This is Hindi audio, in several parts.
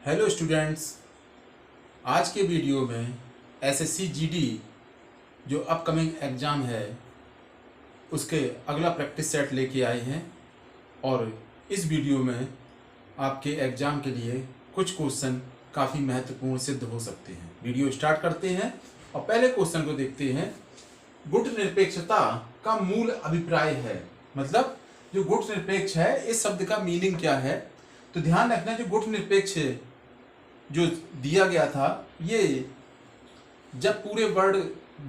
हेलो स्टूडेंट्स, आज के वीडियो में एसएससी जीडी जो अपकमिंग एग्ज़ाम है उसके अगला प्रैक्टिस सेट लेके आए हैं और इस वीडियो में आपके एग्ज़ाम के लिए कुछ क्वेश्चन काफ़ी महत्वपूर्ण सिद्ध हो सकते हैं। वीडियो स्टार्ट करते हैं और पहले क्वेश्चन को देखते हैं। गुट निरपेक्षता का मूल अभिप्राय है, मतलब जो गुट निरपेक्ष है इस शब्द का मीनिंग क्या है। तो ध्यान रखना, जो गुट निरपेक्ष जो दिया गया था ये जब पूरे वर्ल्ड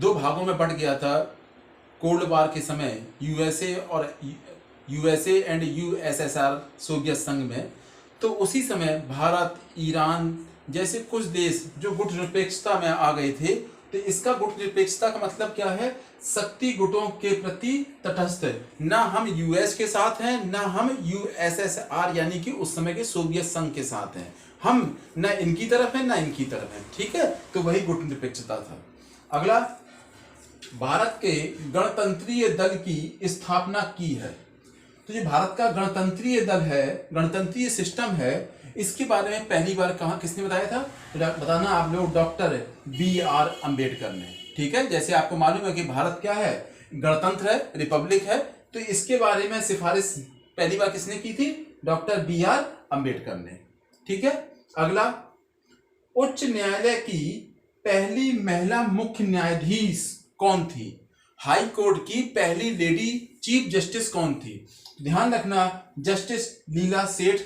दो भागों में बंट गया था कोल्ड वार के समय, यूएसए एंड यूएसएसआर सोवियत संघ में, तो उसी समय भारत, ईरान जैसे कुछ देश जो गुट निरपेक्षता में आ गए थे। तो इसका गुट निरपेक्षता का मतलब क्या है? शक्ति गुटों के प्रति तटस्थ, ना हम यूएस के साथ हैं ना हम यूएसएसआर यानी कि उस समय के सोवियत संघ के साथ हैं। हम ना इनकी तरफ हैं ना इनकी तरफ हैं, ठीक है। तो वही गुट निरपेक्षता था। अगला, भारत के गणतंत्रीय दल की स्थापना की है। तो जो भारत का गणतंत्रीय दल है, गणतंत्रीय सिस्टम है, इसके बारे में पहली बार कहाँ किसने बताया था? तो बताना आप लोग, डॉक्टर बी.आर. अम्बेडकर ने, ठीक है। जैसे आपको मालूम है कि भारत क्या है, गणतंत्र है, रिपब्लिक है, तो इसके बारे में सिफारिश पहली बार किसने की थी? Doctor B R. अम्बेडकर ने, ठीक है। अगला, उच्च न्यायालय की पहली महिला मुख्य न्यायाधीश कौन थी? हाई कोर्ट की पहली लेडी चीफ जस्टिस कौन थी? ध्यान रखना, जस्टिस लीला सेठ,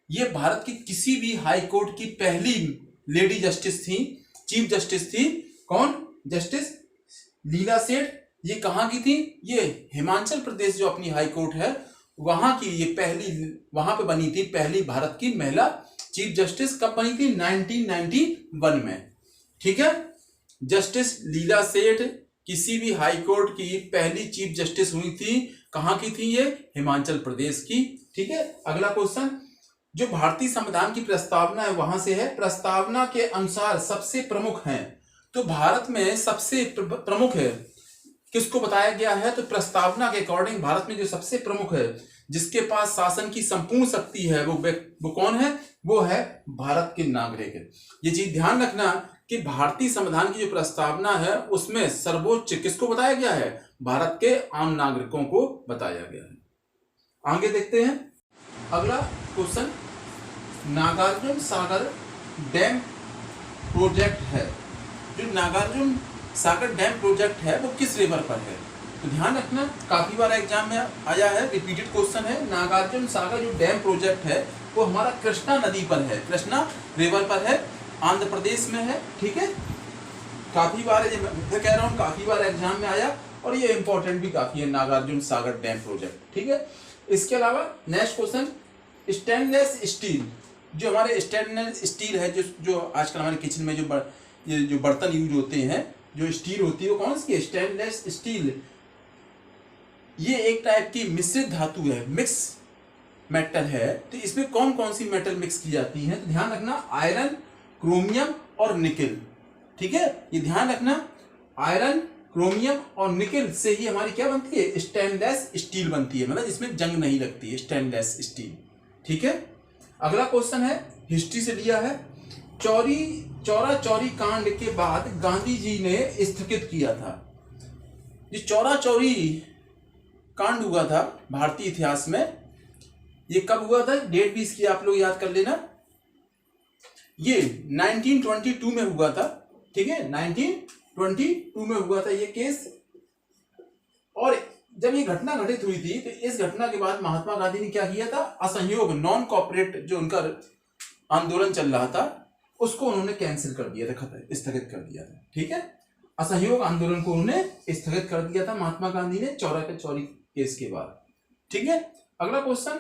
ये भारत की किसी भी हाई कोर्ट की पहली लेडी जस्टिस थी, चीफ जस्टिस थी। कौन? जस्टिस लीला सेठ। ये कहाँ की थी? ये हिमाचल प्रदेश जो अपनी हाई कोर्ट है वहां की ये पहली, वहां पे बनी थी पहली भारत की महिला चीफ जस्टिस। कब बनी थी? 1991 में, ठीक है। जस्टिस लीला सेठ किसी भी हाई कोर्ट की पहली चीफ जस्टिस हुई थी। कहां की थी? ये हिमाचल प्रदेश की, ठीक है। अगला क्वेश्चन, जो भारतीय संविधान की प्रस्तावना है वहां से है, प्रस्तावना के अनुसार सबसे प्रमुख हैं। तो भारत में सबसे प्रमुख है किसको बताया गया है? तो प्रस्तावना के अकॉर्डिंग भारत में जो सबसे प्रमुख है, जिसके पास शासन की संपूर्ण शक्ति है, वो कौन है? वो है भारत के नागरिक। ये चीज ध्यान रखना कि भारतीय संविधान की जो प्रस्तावना है उसमें सर्वोच्च किसको बताया गया है? भारत के आम नागरिकों को बताया गया है। आगे देखते हैं। अगला question, Nagarjuna Sagar dam project है। जो नागार्जुन सागर डैम प्रोजेक्ट है वो किस रिवर पर है? तो ध्यान रखना, काफी बार एग्जाम में आया है, रिपीटेड क्वेश्चन है। नागार्जुन सागर जो डैम प्रोजेक्ट है वो हमारा कृष्णा नदी पर है, कृष्णा रिवर पर है, आंध्र प्रदेश में है, ठीक है। काफी बार मैं कह रहा हूँ काफी बार एग्जाम में आया और ये इंपॉर्टेंट भी काफी है, नागार्जुन सागर डैम प्रोजेक्ट, ठीक है। इसके अलावा नेक्स्ट क्वेश्चन, स्टेनलेस स्टील, जो हमारे स्टेनलेस स्टील है, जो आजकल हमारे किचन में जो बर्तन यूज होते हैं, जो स्टील होती है वो कौन सी है? Stainless steel. ये एक टाइप की मिश्रित धातु है, मिक्स मेटल है। तो इसमें कौन कौन सी मेटल मिक्स की जाती है? तो ध्यान रखना, आयरन, क्रोमियम और निकेल, ठीक है। ये ध्यान रखना, आयरन, क्रोमियम और निकेल से ही हमारी क्या बनती है? स्टेनलेस स्टील बनती है, मतलब इसमें जंग नहीं लगती है, स्टेनलेस स्टील, ठीक है। अगला क्वेश्चन है, हिस्ट्री से लिया है। चौरा चौरी कांड के बाद गांधी जी ने स्थगित किया था। ये चौरा चौरी कांड हुआ था भारतीय इतिहास में, ये कब हुआ था? डेट भी इसकी आप लोग याद कर लेना। ये 1922 में हुआ था, ठीक है, 1922 में हुआ था ये केस। और जब ये घटना घटित हुई थी तो इस घटना के बाद महात्मा गांधी ने क्या किया था? असहयोग, नॉन कॉपरेट जो उनका आंदोलन चल रहा था उसको उन्होंने कैंसिल कर दिया था, स्थगित कर दिया था, ठीक है। असहयोग आंदोलन को उन्होंने स्थगित कर दिया था महात्मा गांधी ने चौरा के चौरी केस के बाद, ठीक है। अगला क्वेश्चन,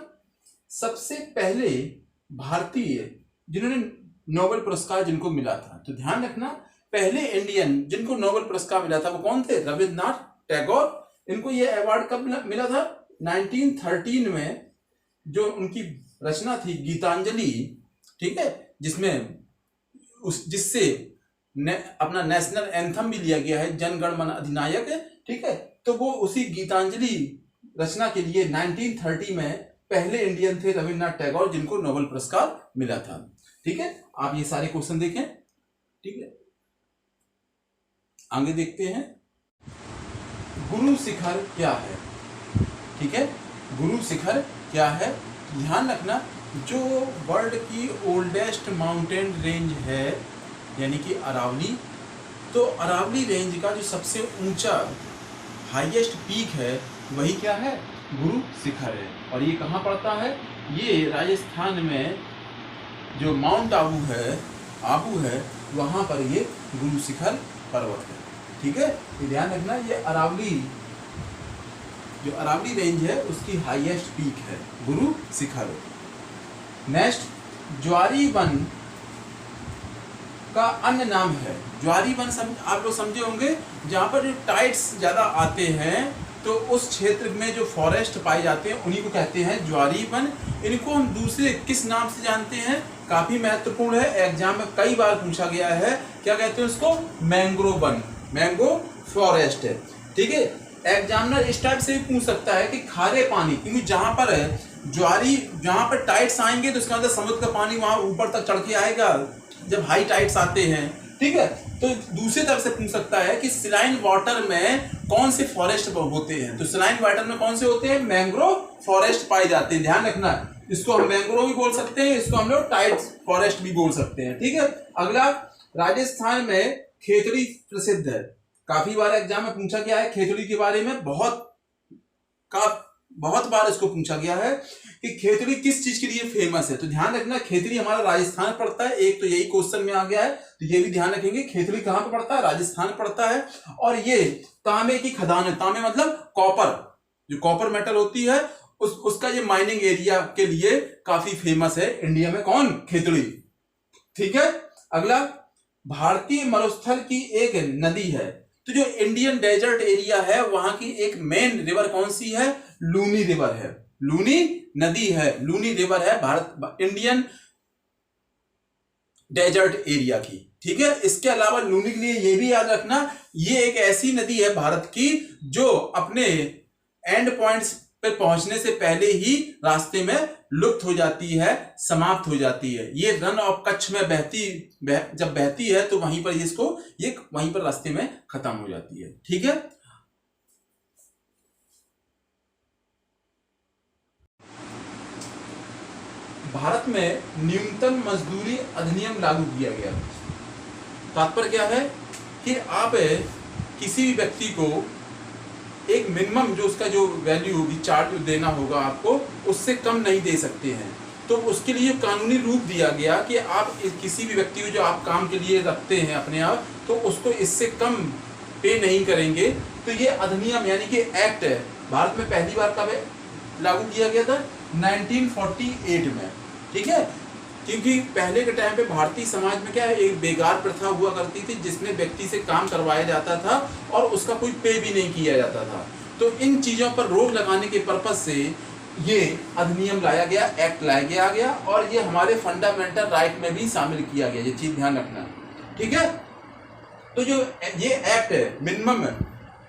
सबसे पहले भारतीय जिन्होंने नोबेल पुरस्कार जिनको मिला था, तो ध्यान रखना, पहले इंडियन जिनको नोबेल पुरस्कार मिला था वो कौन थे? रविन्द्रनाथ टैगोर। इनको ये अवार्ड कब मिला था? 1913 में। जो उनकी रचना थी गीतांजलि, ठीक है, जिससे अपना नेशनल एंथम भी लिया गया है, जन गण मन अधिनायक, ठीक है। तो वो उसी गीतांजलि रचना के लिए 1930 में पहले इंडियन थे रविन्द्रनाथ टैगोर, जिनको नोबेल पुरस्कार मिला था। ठीक है, आप ये सारे क्वेश्चन देखें। ठीक है, आगे देखते हैं। गुरु शिखर क्या है? ठीक है, गुरु शिखर क्या है? ध्यान रखना, जो वर्ल्ड की ओल्डेस्ट माउंटेन रेंज है यानी कि अरावली, तो अरावली रेंज का जो सबसे ऊंचा हाईएस्ट पीक है वही क्या है? गुरु शिखर है। और ये कहाँ पड़ता है? ये राजस्थान में जो माउंट आबू है वहाँ पर ये गुरु शिखर पर्वत है। ठीक है, ये ध्यान रखना, ये जो अरावली रेंज है उसकी हाईएस्ट पीक है गुरु शिखर। नेक्स्ट, ज्वारी वन का अन्य नाम है। ज्वारी वन आप लोग समझे होंगे, जहाँ पर जो टाइड्स ज्यादा आते हैं तो उस क्षेत्र में जो फॉरेस्ट पाए जाते हैं उन्हीं को कहते हैं ज्वारी वन। इनको हम दूसरे किस नाम से जानते हैं? काफी महत्वपूर्ण है, एग्जाम में कई बार पूछा गया है। क्या कहते हैं उसको? मैंग्रोव वन, मैंगो फॉरेस्ट है। ठीक है, एग्जामिनर इस टाइप से भी पूछ सकता है कि खारे पानी, क्योंकि जहां पर जहां पर टाइड्स आएंगे तो उसका मतलब समुद्र का पानी वहां ऊपर तक चढ़ के आएगा जब हाई टाइड्स आते हैं। ठीक है, तो दूसरी तरफ से पूछ सकता है कि सलाइन वाटर में कौन से फॉरेस्ट होते हैं? तो सलाइन वाटर में कौन से होते हैं? मैंग्रोव फॉरेस्ट पाए जाते हैं। ध्यान रखना, इसको हम मैंग्रोव भी बोल सकते हैं, इसको हम लोग टाइड्स फॉरेस्ट भी बोल सकते हैं। ठीक है, अगला, राजस्थान में खेतड़ी प्रसिद्ध है। काफी बार एग्जाम में पूछा गया है खेतड़ी के बारे में, बहुत बार इसको पूछा गया है कि खेतड़ी किस चीज के लिए फेमस है। तो ध्यान रखना, खेतड़ी हमारा राजस्थान पड़ता है। एक तो यही क्वेश्चन में आ गया है, तो ये भी ध्यान रखेंगे, खेतड़ी कहां पर पड़ता है? राजस्थान पड़ता है। और ये तांबे की खदान है। तांबे मतलब कॉपर, जो कॉपर मेटल होती है उसका ये माइनिंग एरिया के लिए काफी फेमस है इंडिया में। कौन? खेतड़ी। ठीक है, अगला, भारतीय मरुस्थल की एक नदी है। तो जो इंडियन डेजर्ट एरिया है वहां की एक मेन रिवर कौन सी है? लूनी रिवर है, लूनी नदी है, लूनी रिवर है भारत इंडियन डेजर्ट एरिया की। ठीक है, इसके अलावा लूनी के लिए ये भी याद रखना, ये एक ऐसी नदी है भारत की जो अपने एंड पॉइंट्स पे पहुंचने से पहले ही रास्ते में लुप्त हो जाती है, समाप्त हो जाती है। ये रन ऑफ कच्छ में जब बहती है तो वहीं पर ये वहीं पर रास्ते में खत्म हो जाती है। ठीक है, भारत में न्यूनतम मजदूरी अधिनियम लागू किया गया। तात्पर्य क्या है कि आप किसी भी व्यक्ति को एक मिनिमम जो उसका जो वैल्यू होगी, चार्ज देना होगा आपको, उससे कम नहीं दे सकते हैं। तो उसके लिए कानूनी रूप दिया गया कि आप किसी भी व्यक्ति को जो आप काम के लिए रखते हैं अपने आप, तो उसको इससे कम पे नहीं करेंगे। तो ये अधिनियम यानी कि एक्ट है, भारत में पहली बार कब लागू किया गया था? 1948 में। ठीक है, क्योंकि पहले के टाइम पे भारतीय समाज में क्या है, एक बेगार प्रथा हुआ करती थी जिसमें व्यक्ति से काम करवाया जाता था और उसका कोई पे भी नहीं किया जाता था। तो इन चीजों पर रोक लगाने के पर्पज से ये अधिनियम लाया गया, एक्ट लाया गया और ये हमारे फंडामेंटल राइट में भी शामिल किया गया। ये चीज ध्यान रखना। ठीक है, तो जो ये एक्ट है मिनिमम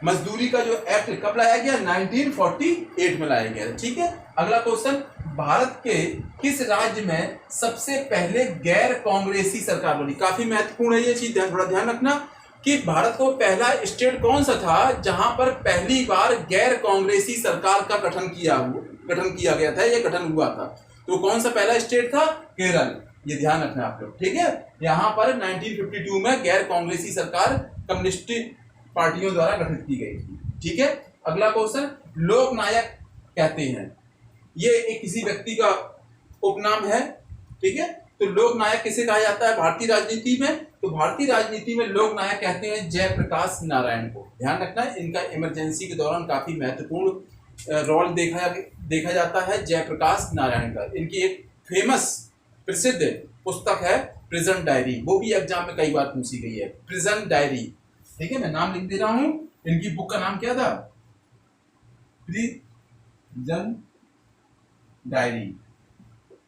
मजदूरी का जो एक्ट कब लाया गया? 1948 में लाया गया। ठीक है, अगला क्वेश्चन, भारत के किस राज्य में सबसे पहले गैर कांग्रेसी सरकार बनी? काफी महत्वपूर्ण है ये चीज, थोड़ा ध्यान रखना कि भारत को पहला स्टेट कौन सा था जहां पर पहली बार गैर कांग्रेसी सरकार का गठन किया गया था, ये गठन हुआ था। तो कौन सा पहला स्टेट था? केरल। ये ध्यान रखना आप लोग। ठीक है, यहाँ पर 1952 में गैर कांग्रेसी सरकार कम्युनिस्ट पार्टियों द्वारा गठित की गई थी। ठीक है, अगला क्वेश्चन, लोकनायक कहते हैं, ये एक किसी व्यक्ति का उपनाम है। ठीक है, तो लोकनायक किसे कहा जाता है भारतीय राजनीति में? तो भारतीय राजनीति में लोकनायक कहते हैं जयप्रकाश नारायण को। ध्यान रखना, इनका इमरजेंसी के दौरान काफी महत्वपूर्ण रोल देखा जाता है जयप्रकाश नारायण का। इनकी एक फेमस प्रसिद्ध पुस्तक है प्रिजन डायरी, वो भी एग्जाम में कई बार पूछी गई है, प्रिजन डायरी। ठीक है, मैं नाम लिख दे रहा हूं, इनकी बुक का नाम क्या था? Prison diary.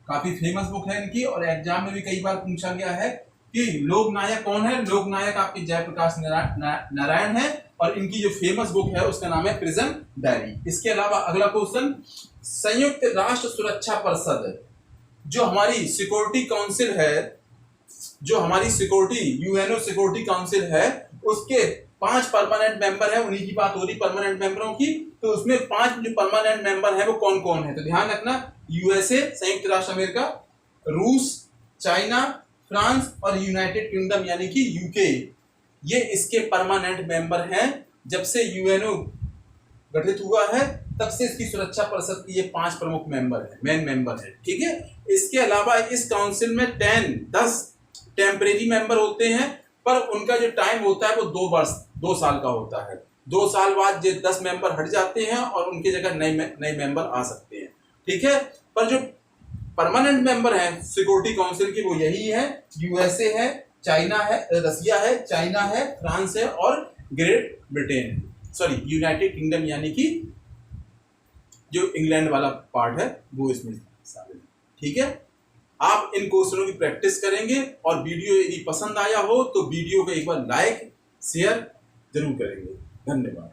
काफी फेमस बुक है इनकी और एग्जाम में भी कई बार पूछा गया है कि लोकनायक कौन है। लोकनायक आपके जयप्रकाश नारायण है और इनकी जो फेमस बुक है उसका नाम है प्रिजन डायरी। इसके अलावा अगला क्वेश्चन, संयुक्त राष्ट्र सुरक्षा परिषद जो हमारी सिक्योरिटी काउंसिल है, जो हमारी सिक्योरिटी यूएनओ सिक्योरिटी काउंसिल है, उसके 5 परमानेंट मेंबर है। उन्हीं की बात हो रही परमानेंट मेंबरों की। तो उसमें 5 जो परमानेंट मेंबर है वो कौन कौन है? तो ध्यान रखना, यूएसए संयुक्त राष्ट्र अमेरिका, रूस, चाइना, फ्रांस और यूनाइटेड किंगडम यानी कि यूके, ये इसके परमानेंट मेंबर हैं। जब से यूएनओ गठित हुआ है तब से इसकी सुरक्षा परिषद की ये 5 प्रमुख मेंबर है, मेन मेंबर है। ठीक है। इसके अलावा इस काउंसिल में 10 टेम्परेरी मेंबर होते हैं, पर उनका जो टाइम होता है वो 2 साल का होता है। 2 साल बाद ये 10 मेंबर हट जाते हैं और उनकी जगह नए मेंबर आ सकते हैं। ठीक है। पर जो परमानेंट मेंबर हैं सिक्योरिटी काउंसिल की वो यही है, यूएसए है, चाइना है, रसिया है, चाइना है, फ्रांस है और ग्रेट ब्रिटेन है, सॉरी यूनाइटेड किंगडम यानी कि जो इंग्लैंड वाला पार्ट है वो इसमें शामिल है। ठीक है। आप इन क्वेश्चनों की प्रैक्टिस करेंगे और वीडियो यदि पसंद आया हो तो वीडियो को एक बार लाइक शेयर जरूर करेंगे। धन्यवाद।